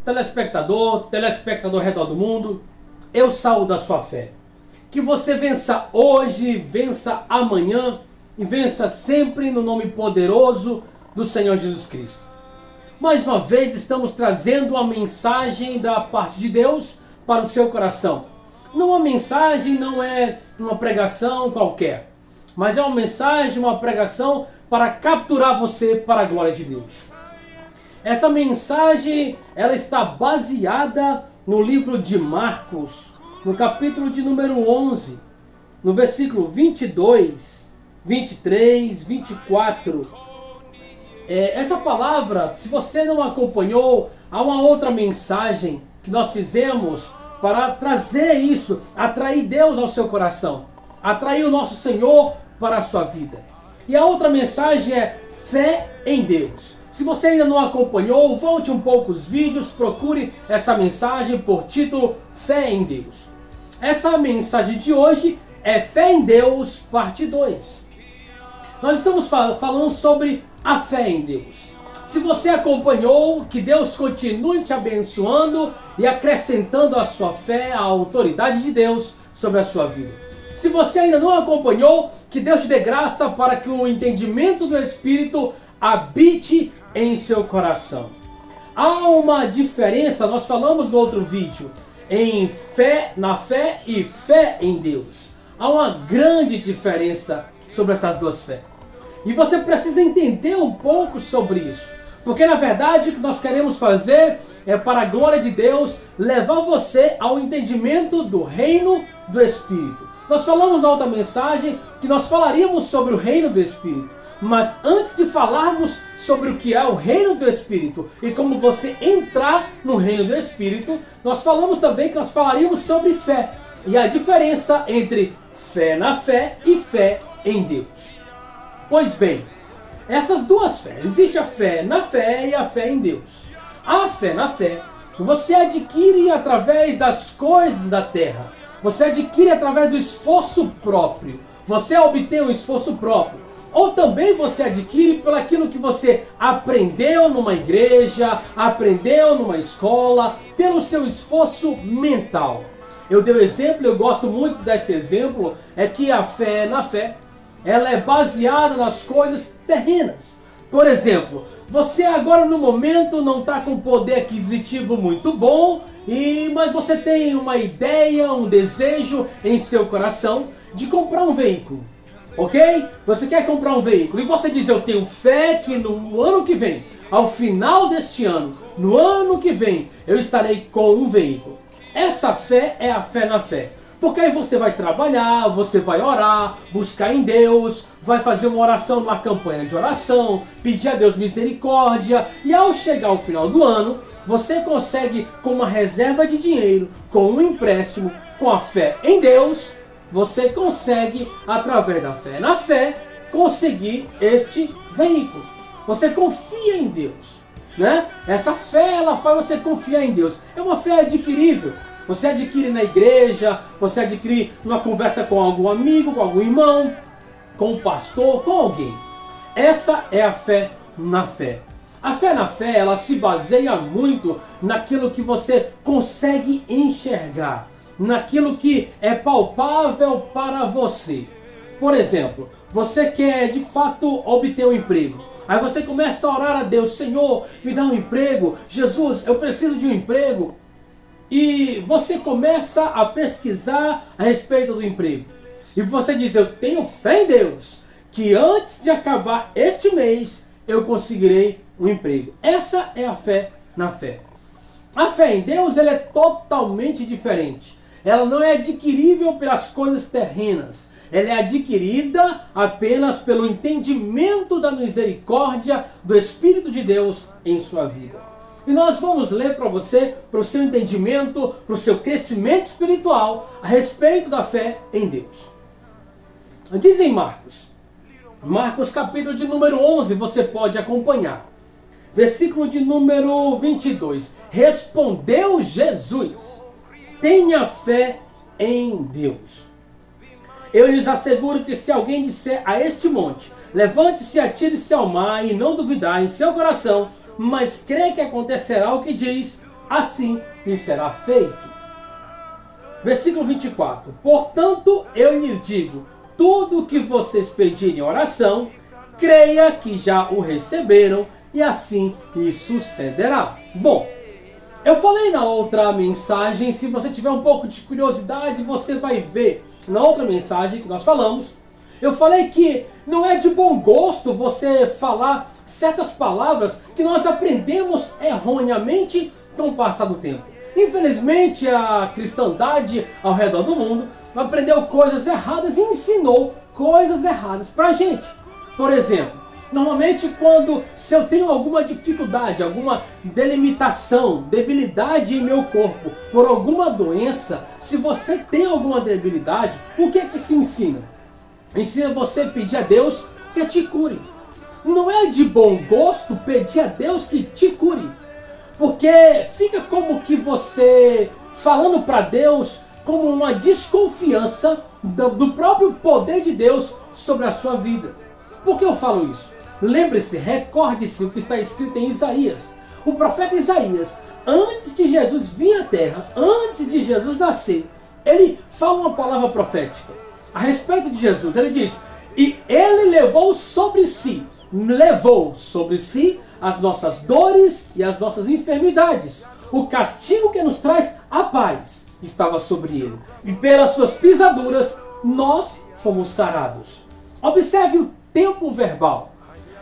telespectador ao redor do mundo, eu saúdo a sua fé. Que você vença hoje, vença amanhã e vença sempre no nome poderoso do Senhor Jesus Cristo. Mais uma vez estamos trazendo uma mensagem da parte de Deus para o seu coração. Não, uma mensagem não é uma pregação qualquer, mas é uma mensagem, uma pregação para capturar você para a glória de Deus. Essa mensagem, ela está baseada no livro de Marcos, no capítulo de número 11, no versículo 22, 23, 24. Essa palavra, se você não acompanhou, há uma outra mensagem que nós fizemos para trazer isso, atrair Deus ao seu coração, atrair o nosso Senhor para a sua vida. E a outra mensagem é fé em Deus. Se você ainda não acompanhou, volte um pouco os vídeos, procure essa mensagem por título Fé em Deus. Essa mensagem de hoje é Fé em Deus, parte 2. Nós estamos falando sobre a fé em Deus. Se você acompanhou, que Deus continue te abençoando e acrescentando a sua fé, a autoridade de Deus sobre a sua vida. Se você ainda não acompanhou, que Deus te dê graça para que o entendimento do Espírito habite em seu coração. Há uma diferença, nós falamos no outro vídeo, em fé na fé e fé em Deus. Há uma grande diferença sobre essas duas fés. E você precisa entender um pouco sobre isso. Porque na verdade o que nós queremos fazer é, para a glória de Deus, levar você ao entendimento do reino do Espírito. Nós falamos na outra mensagem que nós falaríamos sobre o reino do Espírito. Mas antes de falarmos sobre o que é o reino do Espírito e como você entrar no reino do Espírito, nós falamos também que nós falaríamos sobre fé e a diferença entre fé na fé e fé em Deus. Pois bem, essas duas fés, existe a fé na fé e a fé em Deus. A fé na fé, você adquire através das coisas da terra, você adquire através do esforço próprio, você obtém um esforço próprio. Ou também você adquire por aquilo que você aprendeu numa igreja, aprendeu numa escola, pelo seu esforço mental. Eu dei o exemplo, eu gosto muito desse exemplo, é que a fé na fé, ela é baseada nas coisas terrenas. Por exemplo, você agora no momento não está com poder aquisitivo muito bom, mas você tem uma ideia, um desejo em seu coração de comprar um veículo. Ok? Você quer comprar um veículo e você diz, eu tenho fé que no ano que vem, ao final deste ano, no ano que vem, eu estarei com um veículo. Essa fé é a fé na fé. Porque aí você vai trabalhar, você vai orar, buscar em Deus, vai fazer uma oração, uma campanha de oração, pedir a Deus misericórdia, e ao chegar ao final do ano, você consegue, com uma reserva de dinheiro, com um empréstimo, com a fé em Deus, você consegue, através da fé na fé, conseguir este veículo. Você confia em Deus, né? Essa fé, ela faz você confiar em Deus. É uma fé adquirível. Você adquire na igreja, você adquire numa conversa com algum amigo, com algum irmão, com um pastor, com alguém. Essa é a fé na fé. A fé na fé, ela se baseia muito naquilo que você consegue enxergar, naquilo que é palpável para você. Por exemplo, você quer de fato obter um emprego. Aí você começa a orar a Deus, Senhor, me dá um emprego. Jesus, eu preciso de um emprego. E você começa a pesquisar a respeito do emprego. E você diz, eu tenho fé em Deus, que antes de acabar este mês, eu conseguirei um emprego. Essa é a fé na fé. A fé em Deus, ela é totalmente diferente. Ela não é adquirível pelas coisas terrenas. Ela é adquirida apenas pelo entendimento da misericórdia do Espírito de Deus em sua vida. E nós vamos ler para você, para o seu entendimento, para o seu crescimento espiritual, a respeito da fé em Deus. Diz em Marcos capítulo de número 11, você pode acompanhar. Versículo de número 22. Respondeu Jesus, tenha fé em Deus. Eu lhes asseguro que se alguém disser a este monte, levante-se e atire-se ao mar, e não duvidar em seu coração, mas crê que acontecerá o que diz, assim lhe será feito. Versículo 24. Portanto, eu lhes digo, tudo o que vocês pedirem em oração, creia que já o receberam e assim lhe sucederá. Bom, eu falei na outra mensagem, se você tiver um pouco de curiosidade, você vai ver na outra mensagem que nós falamos. Eu falei que não é de bom gosto você falar certas palavras que nós aprendemos erroneamente com o passar do tempo. Infelizmente, a cristandade ao redor do mundo aprendeu coisas erradas e ensinou coisas erradas pra gente. Por exemplo, normalmente se eu tenho alguma dificuldade, alguma delimitação, debilidade em meu corpo por alguma doença, se você tem alguma debilidade, o que é que se ensina? Ensina você a pedir a Deus que te cure. Não é de bom gosto pedir a Deus que te cure. Porque fica como que você falando para Deus como uma desconfiança do próprio poder de Deus sobre a sua vida. Por que eu falo isso? Lembre-se, recorde-se o que está escrito em Isaías. O profeta Isaías, antes de Jesus vir à terra, antes de Jesus nascer, ele fala uma palavra profética a respeito de Jesus. Ele diz, e ele levou sobre si as nossas dores e as nossas enfermidades. O castigo que nos traz a paz estava sobre ele. E pelas suas pisaduras nós fomos sarados. Observe o tempo verbal.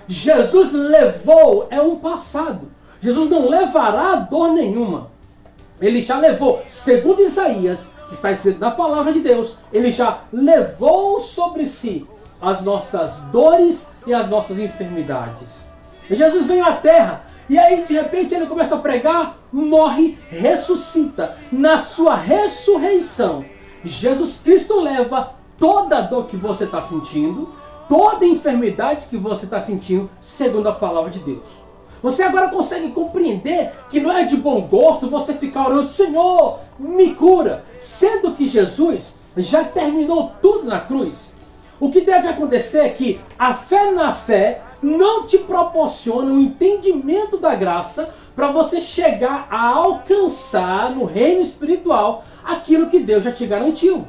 Jesus levou é um passado. Jesus não levará dor nenhuma. Ele já levou, segundo Isaías, está escrito na palavra de Deus, ele já levou sobre si as nossas dores e as nossas enfermidades. E Jesus veio à terra e aí de repente ele começa a pregar, morre, ressuscita. Na sua ressurreição, Jesus Cristo leva toda a dor que você está sentindo, toda a enfermidade que você está sentindo, segundo a palavra de Deus. Você agora consegue compreender que não é de bom gosto você ficar orando, Senhor, me cura, sendo que Jesus já terminou tudo na cruz. O que deve acontecer é que a fé na fé não te proporciona um entendimento da graça para você chegar a alcançar no reino espiritual aquilo que Deus já te garantiu.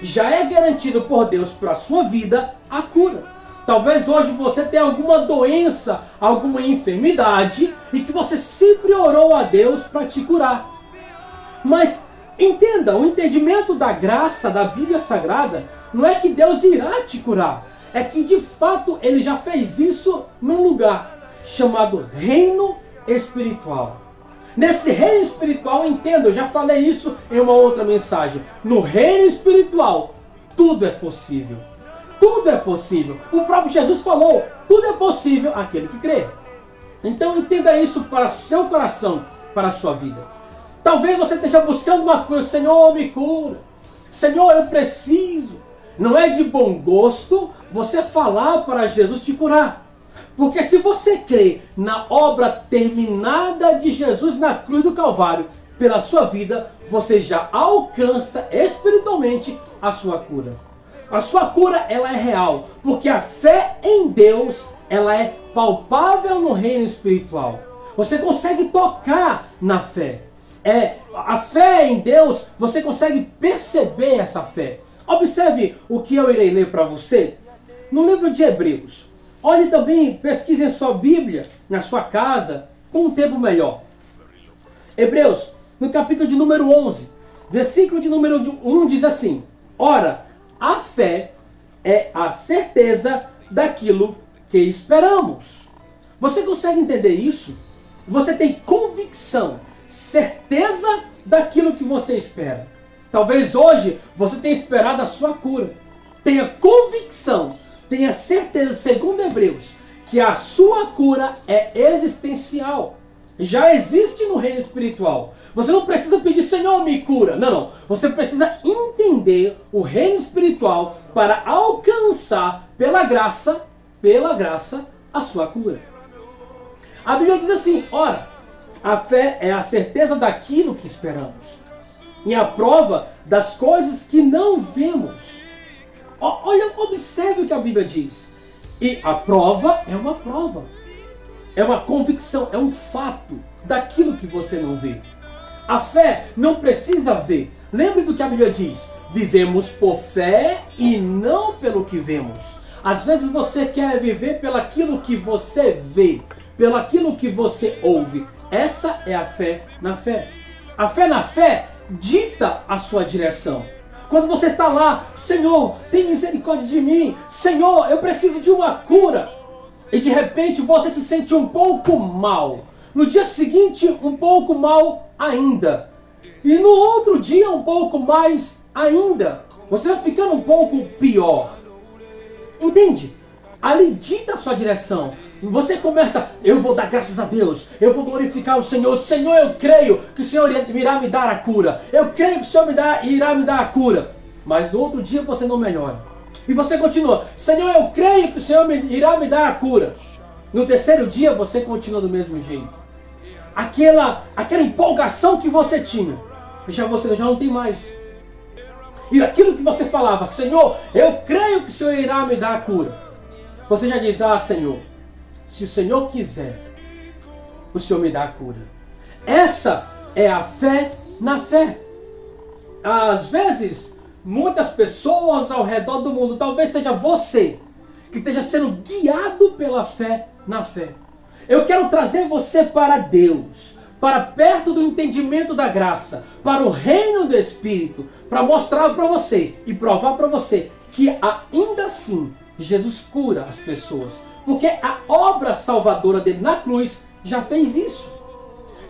Já é garantido por Deus para a sua vida a cura. Talvez hoje você tenha alguma doença, alguma enfermidade e que você sempre orou a Deus para te curar. Mas entenda, o entendimento da graça da Bíblia Sagrada não é que Deus irá te curar. É que de fato Ele já fez isso num lugar chamado reino espiritual. Nesse reino espiritual, entenda, eu já falei isso em uma outra mensagem. No reino espiritual, tudo é possível. Tudo é possível. O próprio Jesus falou, tudo é possível àquele que crê. Então entenda isso para seu coração, para a sua vida. Talvez você esteja buscando uma coisa, Senhor, me cura. Senhor, eu preciso. Não é de bom gosto você falar para Jesus te curar. Porque se você crê na obra terminada de Jesus na cruz do Calvário, pela sua vida, você já alcança espiritualmente a sua cura. A sua cura, ela é real, porque a fé em Deus, ela é palpável no reino espiritual. Você consegue tocar na fé. A fé em Deus, você consegue perceber essa fé. Observe o que eu irei ler para você no livro de Hebreus. Olhe também, pesquise em sua Bíblia, na sua casa, com um tempo melhor. Hebreus, no capítulo de número 11, versículo de número 1 diz assim: ora, a fé é a certeza daquilo que esperamos. Você consegue entender isso? Você tem convicção, certeza daquilo que você espera. Talvez hoje você tenha esperado a sua cura. Tenha convicção, tenha certeza, segundo Hebreus, que a sua cura é existencial. Já existe no reino espiritual. Você não precisa pedir, Senhor, me cura. Não. Você precisa entender o reino espiritual para alcançar, pela graça, a sua cura. A Bíblia diz assim, ora, a fé é a certeza daquilo que esperamos e a prova das coisas que não vemos. Olha, observe o que a Bíblia diz. E a prova é uma prova. é uma convicção, é um fato daquilo que você não vê. A fé não precisa ver. Lembre do que a Bíblia diz: vivemos por fé e não pelo que vemos. Às vezes você quer viver pelaquilo que você vê, pelaquilo que você ouve. Essa é a fé na fé. A fé na fé dita a sua direção. Quando você está lá: Senhor, tem misericórdia de mim. Senhor, eu preciso de uma cura. E de repente você se sente um pouco mal. No dia seguinte, um pouco mal ainda. E no outro dia, um pouco mais ainda. Você vai ficando um pouco pior. Entende? Ali dita a sua direção. Você começa: eu vou dar graças a Deus, eu vou glorificar o Senhor. Senhor, eu creio que o Senhor irá me dar a cura. Eu creio que o Senhor irá me dar a cura. Mas no outro dia você não melhora. E você continua: Senhor, eu creio que o Senhor irá me dar a cura. No terceiro dia você continua do mesmo jeito. Aquela empolgação que você tinha, você já não tem mais. E aquilo que você falava: Senhor, eu creio que o Senhor irá me dar a cura. Você já diz: ah, Senhor, se o Senhor quiser, o Senhor me dá a cura. Essa é a fé na fé. Às vezes, muitas pessoas ao redor do mundo, talvez seja você, que esteja sendo guiado pela fé na fé. Eu quero trazer você para Deus, para perto do entendimento da graça, para o reino do Espírito, para mostrar para você e provar para você que ainda assim Jesus cura as pessoas, porque a obra salvadora dele na cruz já fez isso.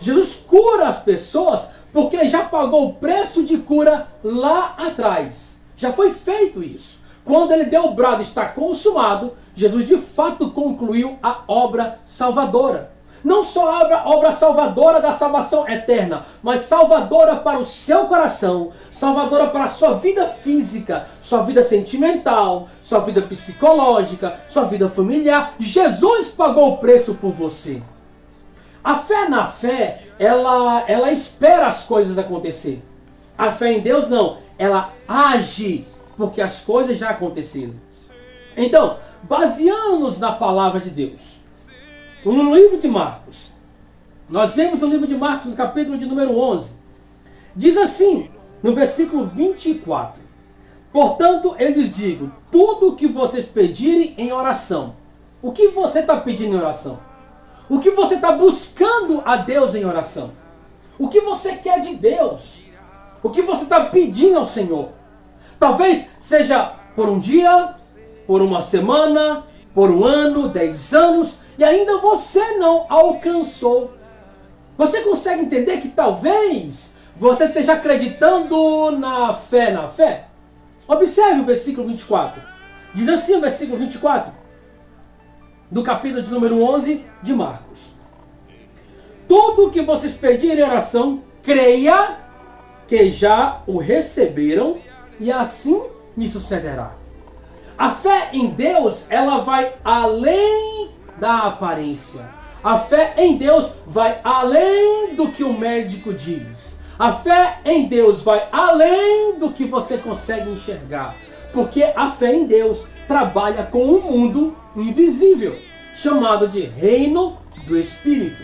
Jesus cura as pessoas porque ele já pagou o preço de cura lá atrás. Já foi feito isso. Quando ele deu o brado: está consumado, Jesus de fato concluiu a obra salvadora. Não só a obra salvadora da salvação eterna, mas salvadora para o seu coração, salvadora para a sua vida física, sua vida sentimental, sua vida psicológica, sua vida familiar. Jesus pagou o preço por você. A fé na fé, ela espera as coisas acontecer. A fé em Deus não, ela age, porque as coisas já aconteceram. Então, baseando-nos na palavra de Deus, no livro de Marcos, nós vemos no livro de Marcos, no capítulo de número 11, diz assim, no versículo 24: portanto, eu lhes digo, tudo o que vocês pedirem em oração. O que você está pedindo em oração? O que você está buscando a Deus em oração? O que você quer de Deus? O que você está pedindo ao Senhor? Talvez seja por um dia, por uma semana, por um ano, 10 anos, e ainda você não alcançou. Você consegue entender que talvez você esteja acreditando na fé? Observe o versículo 24. Diz assim o versículo 24, do capítulo de número 11 de Marcos: tudo o que vocês pedirem em oração, creia que já o receberam, e assim lhe sucederá. A fé em Deus, ela vai além da aparência. A fé em Deus vai além do que o médico diz. A fé em Deus vai além do que você consegue enxergar. Porque a fé em Deus trabalha com um mundo invisível, chamado de reino do Espírito.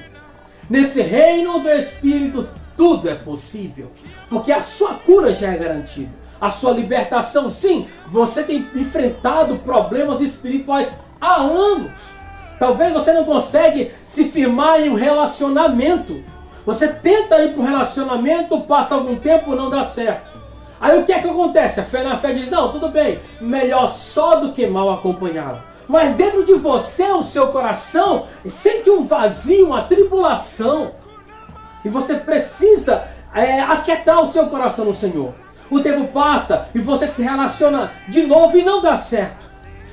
Nesse reino do Espírito, tudo é possível, porque a sua cura já é garantida. A sua libertação, sim, você tem enfrentado problemas espirituais há anos. Talvez você não consegue se firmar em um relacionamento. Você tenta ir para um relacionamento, passa algum tempo, não dá certo. Aí o que é que acontece? A fé na fé diz: não, tudo bem, melhor só do que mal acompanhado. Mas dentro de você, o seu coração sente um vazio, uma tribulação. E você precisa aquietar o seu coração no Senhor. O tempo passa e você se relaciona de novo e não dá certo.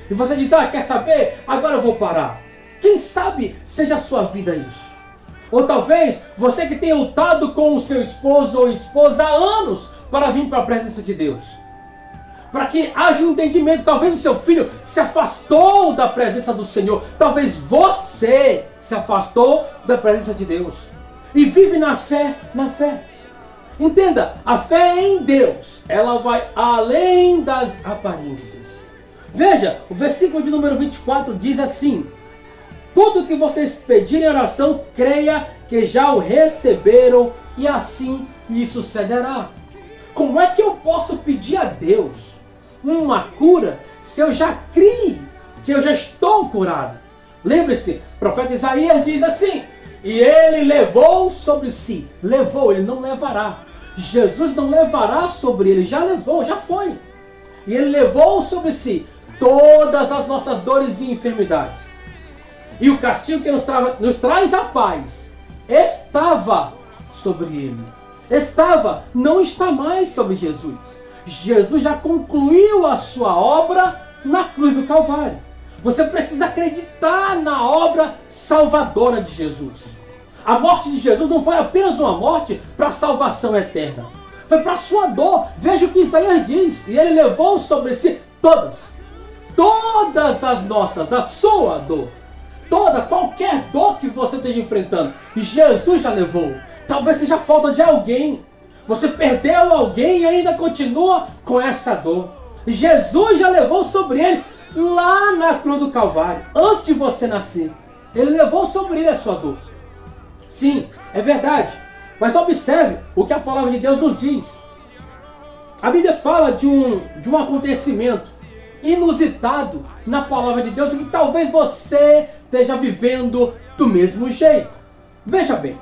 E você diz: quer saber? Agora eu vou parar. Quem sabe seja a sua vida isso. Ou talvez você que tenha lutado com o seu esposo ou esposa há anos para vir para a presença de Deus. Para que haja um entendimento. Talvez o seu filho se afastou da presença do Senhor. Talvez você se afastou da presença de Deus. E vive na fé, Entenda, a fé em Deus, ela vai além das aparências. Veja, o versículo de número 24 diz assim: Tudo que vocês pedirem em oração, creia que já o receberam e assim lhe sucederá. Como é que eu posso pedir a Deus uma cura se eu já criei que eu já estou curado? Lembre-se, o profeta Isaías diz assim: e ele levou sobre si. Levou, ele não levará. Jesus não levará sobre ele, já levou, já foi. E ele levou sobre si todas as nossas dores e enfermidades. E o castigo que nos traz a paz estava sobre ele. Estava, não está mais sobre Jesus. Jesus já concluiu a sua obra na cruz do Calvário. Você precisa acreditar na obra salvadora de Jesus. A morte de Jesus não foi apenas uma morte para a salvação eterna. Foi para a sua dor. Veja o que Isaías diz. E ele levou sobre si todas as nossas, a sua dor. Qualquer dor que você esteja enfrentando, Jesus já levou. Talvez seja falta de alguém. Você perdeu alguém e ainda continua com essa dor. Jesus já levou sobre ele lá na cruz do Calvário, antes de você nascer. Ele levou sobre ele a sua dor. Sim, é verdade. Mas observe o que a palavra de Deus nos diz. A Bíblia fala de um acontecimento inusitado na palavra de Deus que talvez você esteja vivendo do mesmo jeito. Veja bem,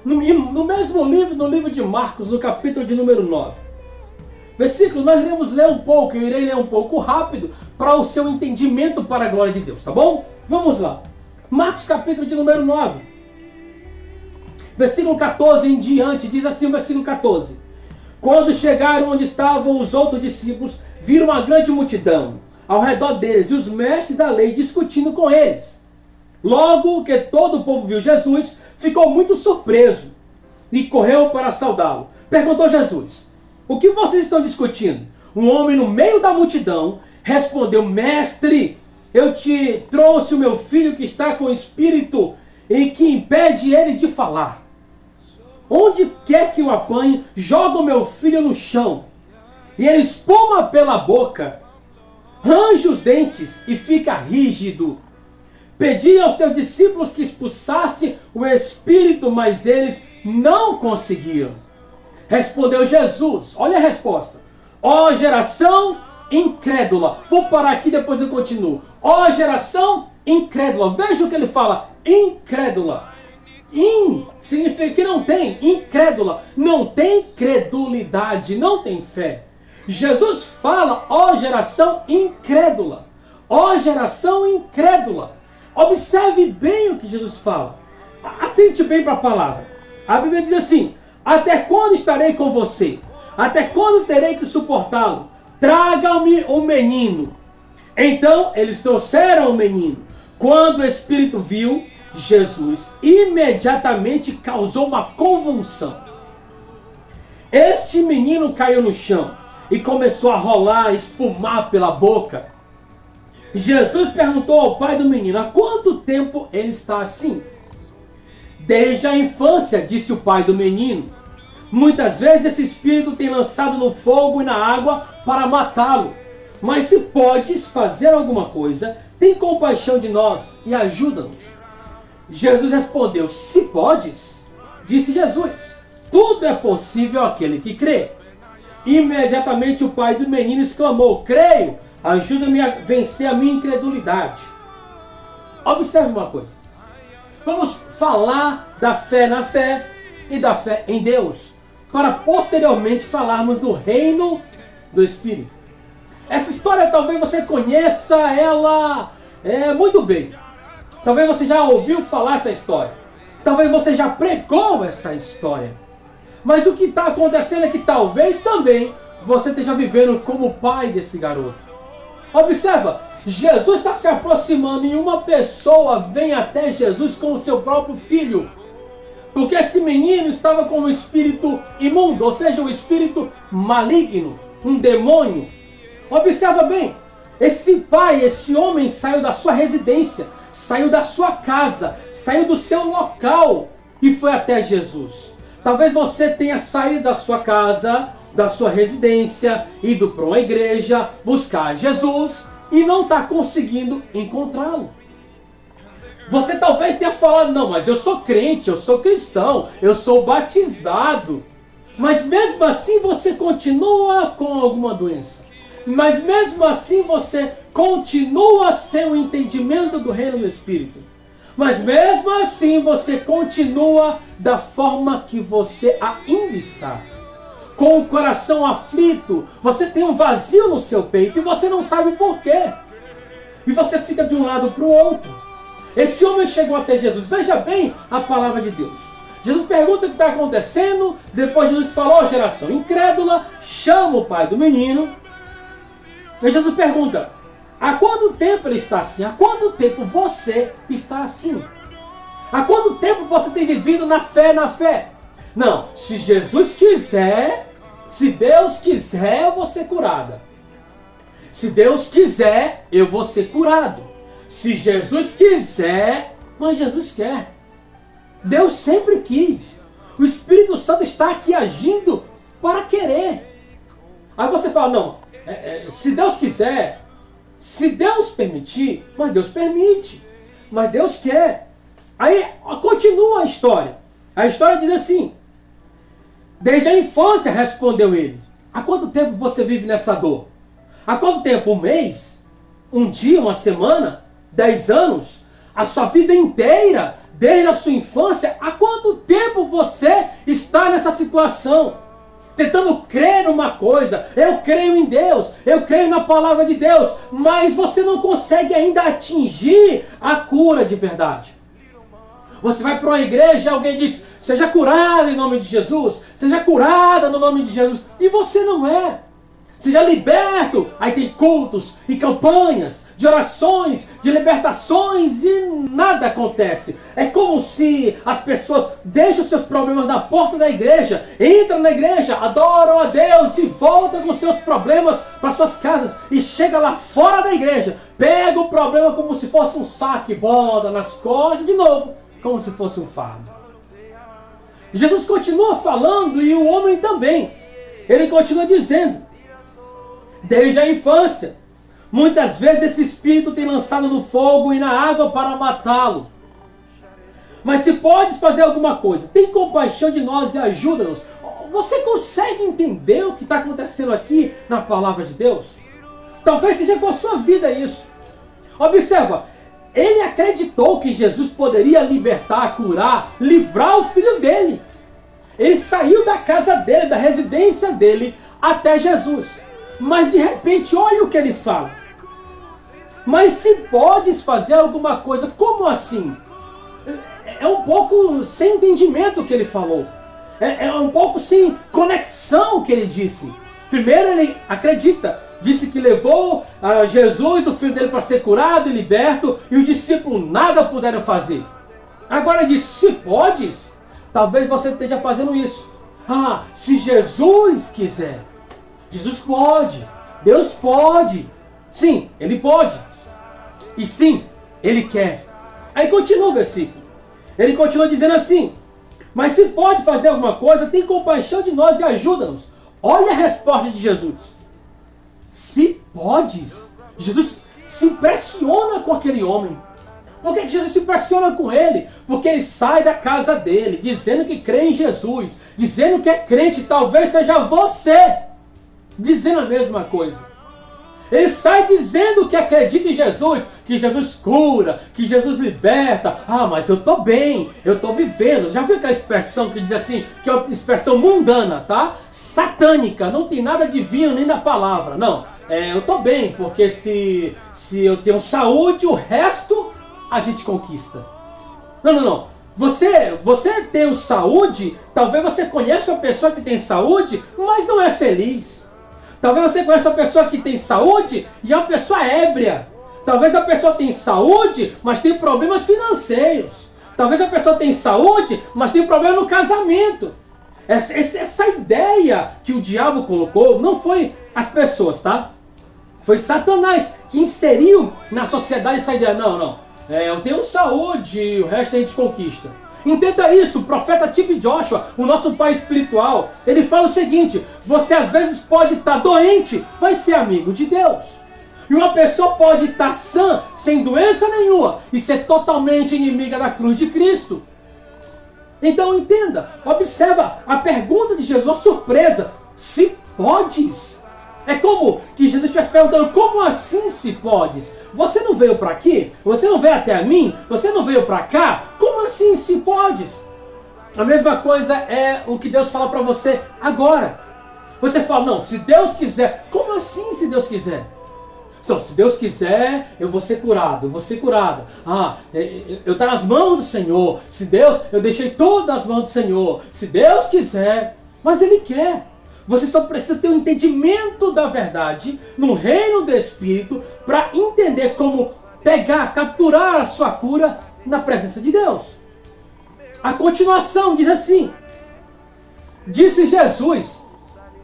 no mesmo livro, no livro de Marcos, no capítulo de número 9, versículo, nós iremos ler um pouco, eu irei ler um pouco rápido para o seu entendimento para a glória de Deus, tá bom? Vamos lá. Marcos capítulo de número 9, versículo 14 em diante, diz assim o versículo 14. Quando chegaram onde estavam os outros discípulos, viram uma grande multidão ao redor deles e os mestres da lei discutindo com eles. Logo que todo o povo viu Jesus, ficou muito surpreso e correu para saudá-lo. Perguntou Jesus: o que vocês estão discutindo? Um homem no meio da multidão respondeu: mestre, eu te trouxe o meu filho que está com o espírito e que impede ele de falar. Onde quer que eu apanhe, joga o meu filho no chão. E ele espuma pela boca, range os dentes e fica rígido. Pedi aos teus discípulos que expulsasse o espírito, mas eles não conseguiram. Respondeu Jesus, olha a resposta. Ó geração incrédula. Vou parar aqui, depois eu continuo. Ó geração incrédula. Veja o que ele fala, incrédula. Significa que não tem, incrédula. Não tem credulidade, não tem fé. Jesus fala, ó geração incrédula. Ó geração incrédula. Observe bem o que Jesus fala. Atente bem para a palavra. A Bíblia diz assim: até quando estarei com você? Até quando terei que suportá-lo? Traga-me o menino. Então eles trouxeram o menino. Quando o Espírito viu Jesus, imediatamente causou uma convulsão. Este menino caiu no chão e começou a rolar, espumar pela boca. Jesus perguntou ao pai do menino: há quanto tempo ele está assim? Desde a infância, disse o pai do menino. Muitas vezes esse espírito tem lançado no fogo e na água para matá-lo. Mas se podes fazer alguma coisa, tem compaixão de nós e ajuda-nos. Jesus respondeu: se podes, disse Jesus, tudo é possível àquele que crê. Imediatamente o pai do menino exclamou: creio, ajuda-me a vencer a minha incredulidade. Observe uma coisa. Vamos falar da fé na fé e da fé em Deus, para posteriormente falarmos do reino do Espírito. Essa história talvez você conheça ela muito bem. Talvez você já ouviu falar essa história. Talvez você já pregou essa história. Mas o que está acontecendo é que talvez também você esteja vivendo como o pai desse garoto. Observa, Jesus está se aproximando e uma pessoa vem até Jesus com o seu próprio filho. Porque esse menino estava com um espírito imundo, ou seja, um espírito maligno, um demônio. Observa bem, esse pai, esse homem saiu da sua residência, saiu da sua casa, saiu do seu local e foi até Jesus. Talvez você tenha saído da sua casa, da sua residência, ido para uma igreja, buscar Jesus e não está conseguindo encontrá-lo. Você talvez tenha falado, não, mas eu sou crente, eu sou cristão, eu sou batizado. Mas mesmo assim você continua com alguma doença. Mas mesmo assim você continua sem o entendimento do reino do Espírito. Mas mesmo assim você continua da forma que você ainda está. Com o coração aflito, você tem um vazio no seu peito e você não sabe por quê. E você fica de um lado para o outro. Este homem chegou até Jesus. Veja bem a palavra de Deus. Jesus pergunta o que está acontecendo. Depois Jesus falou, geração incrédula, chama o pai do menino. E Jesus pergunta, há quanto tempo ele está assim? Há quanto tempo você está assim? Há quanto tempo você tem vivido na fé, na fé? Não, se Jesus quiser, se Deus quiser, eu vou ser curada. Se Deus quiser, eu vou ser curado. Se Jesus quiser, mas Jesus quer. Deus sempre quis. O Espírito Santo está aqui agindo para querer. Aí você fala, não, se Deus quiser, se Deus permitir, mas Deus permite. Mas Deus quer. Aí continua a história. A história diz assim, desde a infância, respondeu ele. Há quanto tempo você vive nessa dor? Há quanto tempo? Um mês? Um dia? Uma semana? 10 anos? A sua vida inteira? Desde a sua infância? Há quanto tempo você está nessa situação? Tentando crer numa coisa. Eu creio em Deus. Eu creio na palavra de Deus. Mas você não consegue ainda atingir a cura de verdade. Você vai para uma igreja e alguém diz, seja curado em nome de Jesus. Seja curada no nome de Jesus. E você não é. Seja liberto. Aí tem cultos e campanhas de orações, de libertações e nada acontece. É como se as pessoas deixam seus problemas na porta da igreja, entram na igreja, adoram a Deus e voltam com seus problemas para suas casas. E chega lá fora da igreja, pega o problema como se fosse um saco e bota nas costas de novo, como se fosse um fardo. Jesus continua falando e o homem também. Ele continua dizendo, desde a infância, muitas vezes esse espírito tem lançado no fogo e na água para matá-lo. Mas se podes fazer alguma coisa, tem compaixão de nós e ajuda-nos. Você consegue entender o que está acontecendo aqui na palavra de Deus? Talvez seja com a sua vida isso. Observa, ele acreditou que Jesus poderia libertar, curar, livrar o filho dele. Ele saiu da casa dele, da residência dele, até Jesus. Mas de repente, olha o que ele fala. Mas se podes fazer alguma coisa, como assim? É um pouco sem entendimento o que ele falou. É um pouco sem conexão o que ele disse. Primeiro ele acredita, disse que levou a Jesus, o filho dele, para ser curado e liberto, e os discípulos nada puderam fazer. Agora ele diz, se podes, talvez você esteja fazendo isso. Ah, se Jesus quiser. Jesus pode, Deus pode, sim, Ele pode, e sim, Ele quer. Aí continua o versículo, ele continua dizendo assim, mas se pode fazer alguma coisa, tem compaixão de nós e ajuda-nos. Olha a resposta de Jesus, se podes. Jesus se impressiona com aquele homem. Por que Jesus se impressiona com ele? Porque ele sai da casa dele, dizendo que crê em Jesus, dizendo que é crente, talvez seja você, dizendo a mesma coisa. Ele sai dizendo que acredita em Jesus, que Jesus cura, que Jesus liberta. Ah, mas eu estou bem, eu estou vivendo. Já viu aquela expressão que diz assim, que é uma expressão mundana, tá? Satânica, não tem nada divino nem da palavra. Não, eu estou bem, porque se eu tenho saúde, o resto a gente conquista. Não. Você tem saúde, talvez você conheça uma pessoa que tem saúde, mas não é feliz. Talvez você conheça uma pessoa que tem saúde e é uma pessoa ébria. Talvez a pessoa tem saúde, mas tem problemas financeiros. Talvez a pessoa tem saúde, mas tem problema no casamento. Essa ideia que o diabo colocou não foi as pessoas, tá? Foi Satanás que inseriu na sociedade essa ideia. Não. Eu tenho saúde e o resto a gente conquista. Entenda isso, o profeta T.B. Joshua, o nosso pai espiritual, ele fala o seguinte, você às vezes pode estar doente, mas ser amigo de Deus. E uma pessoa pode estar sã, sem doença nenhuma, e ser totalmente inimiga da cruz de Cristo. Então entenda, observa a pergunta de Jesus, uma surpresa. Se podes? É como que Jesus estivesse perguntando, como assim se podes? Você não veio para aqui? Você não veio até mim? Você não veio para cá? Como assim se podes? A mesma coisa é o que Deus fala para você agora. Você fala, não, se Deus quiser. Como assim se Deus quiser? Então, se Deus quiser, eu vou ser curado, eu vou ser curada. Eu estou nas mãos do Senhor. Se Deus, eu deixei tudo nas mãos do Senhor. Se Deus quiser, mas Ele quer. Você só precisa ter um entendimento da verdade no reino do Espírito para entender como pegar, capturar a sua cura na presença de Deus. A continuação diz assim: disse Jesus,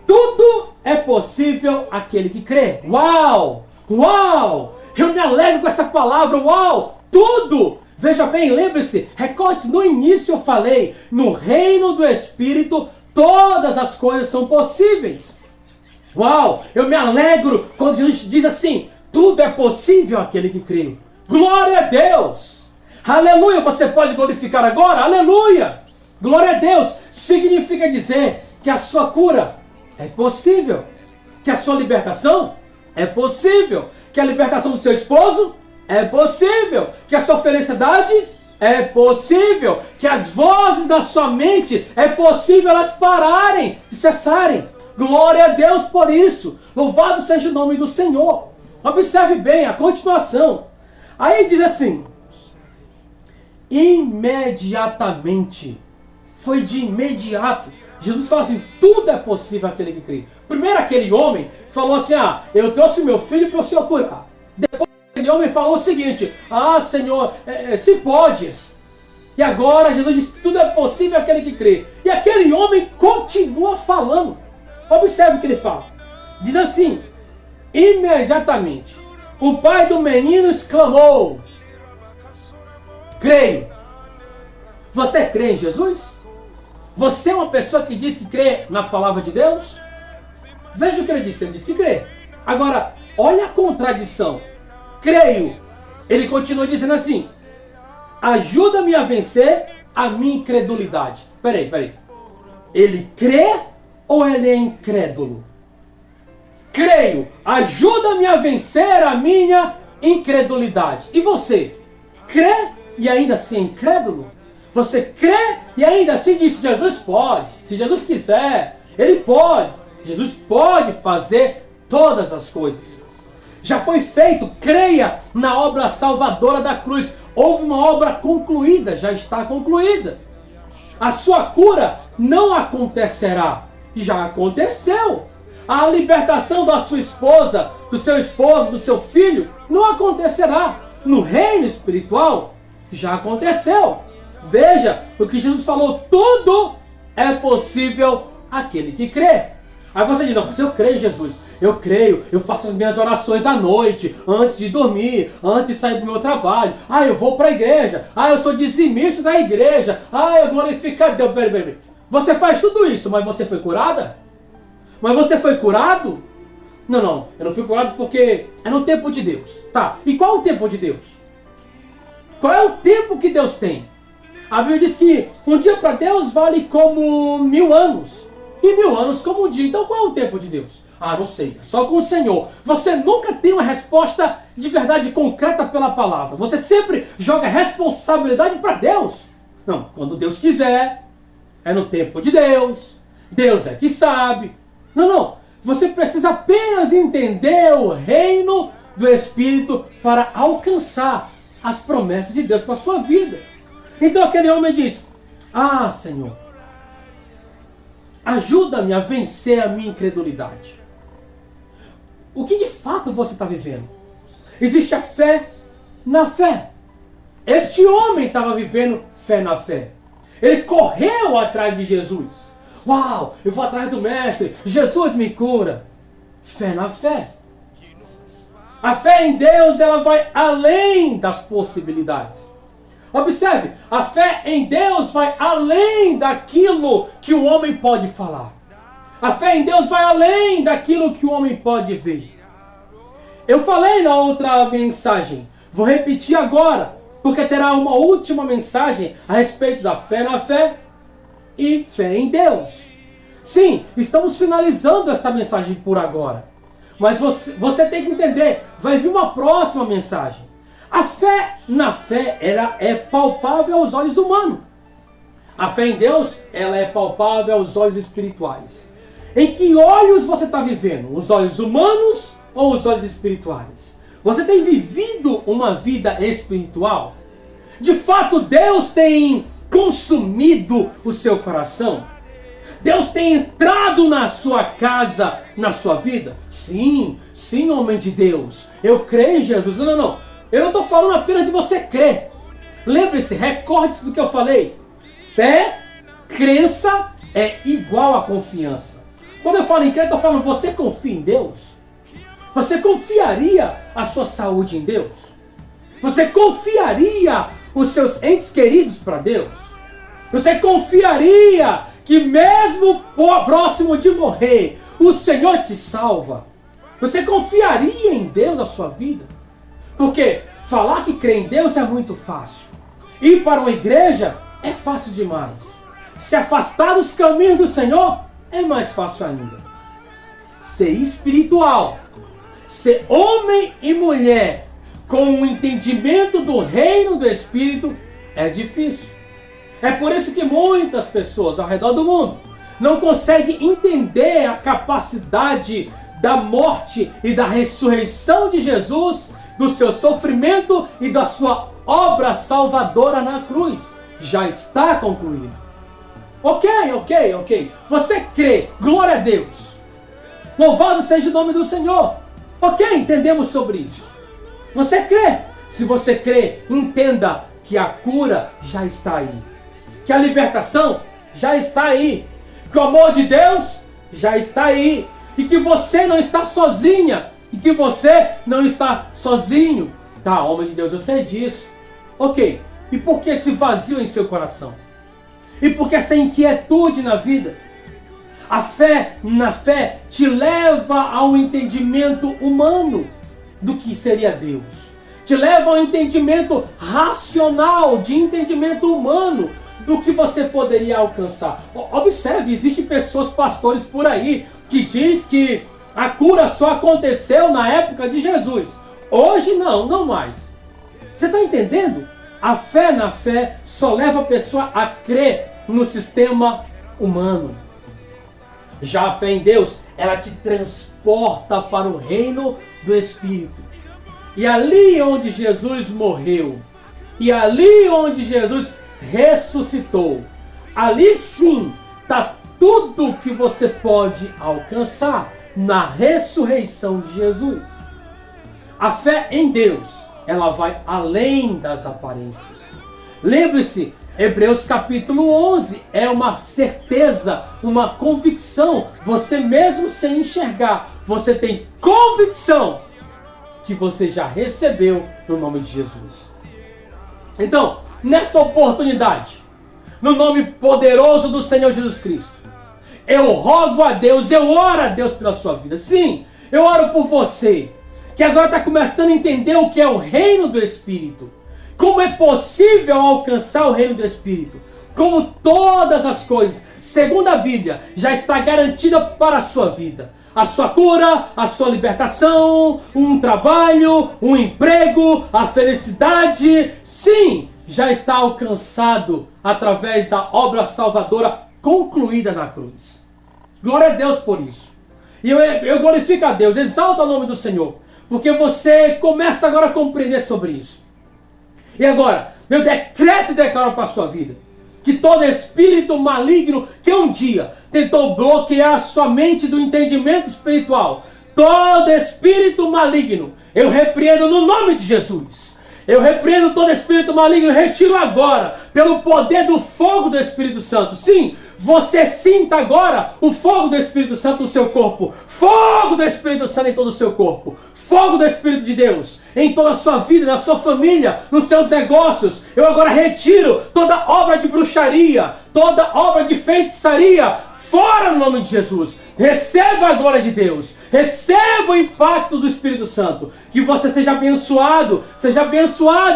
tudo é possível àquele que crê. Uau! Uau! Eu me alegro com essa palavra, uau! Tudo! Veja bem, lembre-se, recorde-se, no início eu falei, no reino do Espírito, todas as coisas são possíveis. Uau! Eu me alegro quando Jesus diz assim, tudo é possível àquele que crê. Glória a Deus! Aleluia! Você pode glorificar agora? Aleluia! Glória a Deus! Significa dizer que a sua cura é possível. Que a sua libertação é possível. Que a libertação do seu esposo é possível. Que a sua felicidade é possível. Que as vozes da sua mente é possível elas pararem e cessarem. Glória a Deus por isso. Louvado seja o nome do Senhor. Observe bem a continuação. Aí diz assim: imediatamente. Foi de imediato. Jesus fala assim, tudo é possível àquele que crê. Primeiro aquele homem falou assim, eu trouxe meu filho para o Senhor curar. Depois aquele homem falou o seguinte, Senhor, se podes. E agora Jesus diz, tudo é possível àquele que crê. E aquele homem continua falando. Observe o que ele fala. Diz assim, imediatamente, o pai do menino exclamou, creio. Você crê em Jesus? Você é uma pessoa que diz que crê na palavra de Deus? Veja o que ele disse que crê. Agora, olha a contradição. Creio. Ele continua dizendo assim, ajuda-me a vencer a minha incredulidade. Peraí. Ele crê ou ele é incrédulo? Creio. Ajuda-me a vencer a minha incredulidade. E você? Crê e ainda assim é incrédulo? Você crê e ainda assim diz, Jesus pode. Se Jesus quiser, Ele pode. Jesus pode fazer todas as coisas. Já foi feito, creia na obra salvadora da cruz. Houve uma obra concluída, já está concluída. A sua cura não acontecerá, já aconteceu. A libertação da sua esposa, do seu esposo, do seu filho, não acontecerá. No reino espiritual, já aconteceu. Veja o que Jesus falou, tudo é possível àquele que crê. Aí você diz, não, mas eu creio em Jesus, eu creio, eu faço as minhas orações à noite, antes de dormir, antes de sair do meu trabalho, eu vou para a igreja, eu sou dizimista da igreja, eu glorifico a Deus. Peraí. Você faz tudo isso, mas você foi curada? Mas você foi curado? Não, eu não fui curado porque é no tempo de Deus. Tá, e qual é o tempo de Deus? Qual é o tempo que Deus tem? A Bíblia diz que um dia para Deus vale como 1000 anos. E 1000 anos como um dia. Então qual é o tempo de Deus? Não sei. É só com o Senhor. Você nunca tem uma resposta de verdade concreta pela palavra. Você sempre joga responsabilidade para Deus. Não, quando Deus quiser. É no tempo de Deus. Deus é que sabe. Não. Você precisa apenas entender o reino do Espírito para alcançar as promessas de Deus para a sua vida. Então aquele homem diz, Senhor, ajuda-me a vencer a minha incredulidade. O que de fato você está vivendo? Existe a fé na fé. Este homem estava vivendo fé na fé. Ele correu atrás de Jesus. Uau, eu vou atrás do mestre, Jesus me cura. Fé na fé. A fé em Deus, ela vai além das possibilidades. Observe, a fé em Deus vai além daquilo que o homem pode falar. A fé em Deus vai além daquilo que o homem pode ver. Eu falei na outra mensagem, vou repetir agora, porque terá uma última mensagem a respeito da fé na fé e fé em Deus. Sim, estamos finalizando esta mensagem por agora. Mas você tem que entender, vai vir uma próxima mensagem. A fé na fé, ela é palpável aos olhos humanos. A fé em Deus, ela é palpável aos olhos espirituais. Em que olhos você está vivendo? Os olhos humanos ou os olhos espirituais? Você tem vivido uma vida espiritual? De fato, Deus tem consumido o seu coração? Deus tem entrado na sua casa, na sua vida? Sim, sim, homem de Deus. Eu creio em Jesus. Não. Eu não estou falando apenas de você crer. Lembre-se, recorde-se do que eu falei. Fé, crença é igual a confiança. Quando eu falo em crer, eu estou falando, você confia em Deus? Você confiaria a sua saúde em Deus? Você confiaria os seus entes queridos para Deus? Você confiaria que mesmo próximo de morrer, o Senhor te salva? Você confiaria em Deus a sua vida? Porque falar que crê em Deus é muito fácil. Ir para uma igreja é fácil demais. Se afastar dos caminhos do Senhor é mais fácil ainda. Ser espiritual, ser homem e mulher com um entendimento do reino do Espírito é difícil. É por isso que muitas pessoas ao redor do mundo não conseguem entender a capacidade da morte e da ressurreição de Jesus, do seu sofrimento e da sua obra salvadora na cruz. Já está concluído. Ok. Você crê, glória a Deus. Louvado seja o nome do Senhor. Ok, entendemos sobre isso. Você crê. Se você crê, entenda que a cura já está aí. Que a libertação já está aí. Que o amor de Deus já está aí. E que você não está sozinha. E que você não está sozinho. Tá, homem de Deus, eu sei disso. Ok, e por que esse vazio em seu coração? E por que essa inquietude na vida? A fé na fé te leva a um entendimento humano do que seria Deus. Te leva ao entendimento racional, de entendimento humano do que você poderia alcançar. Observe, existem pessoas, pastores por aí, que diz que a cura só aconteceu na época de Jesus. Hoje não mais. Você está entendendo? A fé na fé só leva a pessoa a crer no sistema humano. Já a fé em Deus, ela te transporta para o reino do Espírito. E ali onde Jesus morreu, e ali onde Jesus ressuscitou, ali sim está tudo que você pode alcançar na ressurreição de Jesus. A fé em Deus, ela vai além das aparências. Lembre-se, Hebreus capítulo 11 é uma certeza, uma convicção. Você mesmo sem enxergar, você tem convicção que você já recebeu no nome de Jesus. Então, nessa oportunidade, no nome poderoso do Senhor Jesus Cristo, eu rogo a Deus, eu oro a Deus pela sua vida. Sim, eu oro por você, que agora está começando a entender o que é o reino do Espírito. Como é possível alcançar o reino do Espírito. Como todas as coisas, segundo a Bíblia, já está garantida para a sua vida. A sua cura, a sua libertação, um trabalho, um emprego, a felicidade. Sim, já está alcançado através da obra salvadora concluída na cruz. Glória a Deus por isso. E eu glorifico a Deus, exalto o nome do Senhor, porque você começa agora a compreender sobre isso. E agora, meu decreto e declaro para a sua vida, que todo espírito maligno que um dia tentou bloquear a sua mente do entendimento espiritual, todo espírito maligno, eu repreendo no nome de Jesus. Eu repreendo todo espírito maligno e retiro agora, pelo poder do fogo do Espírito Santo. Sim, você sinta agora o fogo do Espírito Santo no seu corpo. Fogo do Espírito Santo em todo o seu corpo. Fogo do Espírito de Deus em toda a sua vida, na sua família, nos seus negócios. Eu agora retiro toda obra de bruxaria, toda obra de feitiçaria. Fora no nome de Jesus. Receba a glória de Deus. Receba o impacto do Espírito Santo. Que você seja abençoado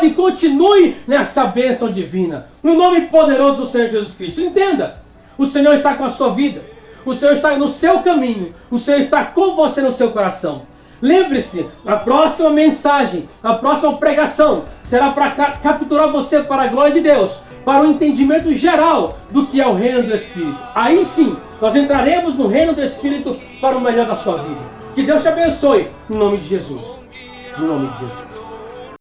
e continue nessa bênção divina. No nome poderoso do Senhor Jesus Cristo. Entenda, o Senhor está com a sua vida. O Senhor está no seu caminho. O Senhor está com você no seu coração. Lembre-se, a próxima mensagem, a próxima pregação será para capturar você para a glória de Deus, para o entendimento geral do que é o reino do Espírito. Aí sim, nós entraremos no reino do Espírito para o melhor da sua vida. Que Deus te abençoe, no nome de Jesus. No nome de Jesus.